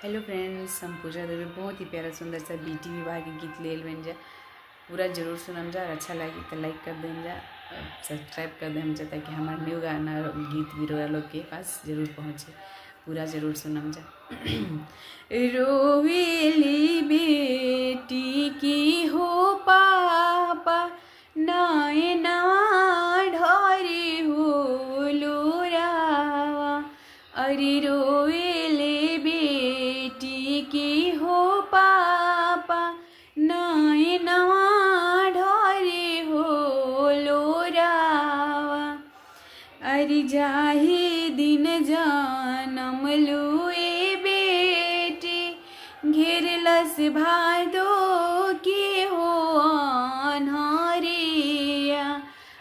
Hello friends, हम पूजा देवी बहुत ही प्यारा सुंदर सा बेटी विवाह के गीत ले बन जा। पूरा जरूर सुनम जा और अच्छा लगे तो लाइक कर दें जा, सब्सक्राइब कर दें जा, ताकि हमारे न्यू गाना गीत भी लोग के पास जरूर पहुँचे। पूरा जरूर सुनम जा। रोवेली बेटी की हो पापा, नाए नवा ढारे हो लोरावा। अरे रोवेले बेटी की हो पापा, नाए नवा ढारे हो लोरावा। अरे जाहे दिन जानम लुए बेटी, घेरलस भादो के हो अन्हारिया।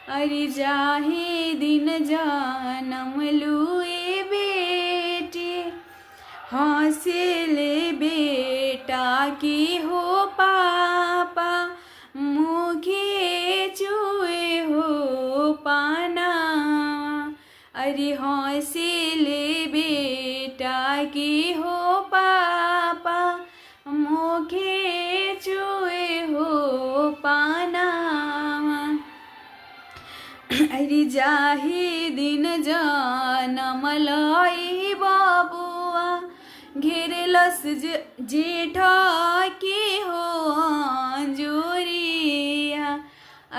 अरे जाहे दिन जानम लुए बेटी, हौसले बेटा की हो पापा, मुखे चुए हो पाना। अरे हौसले बेटा की हो पापा, मुखे चुए हो पाना। अरे जाहे दिन जानम लाई बाबुआ, घेरलस जेठा के हो जोरिया।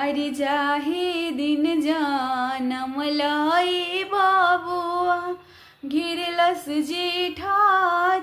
अरे जाहे दिन जानम लाई बाबुआ, घेरलस जेठा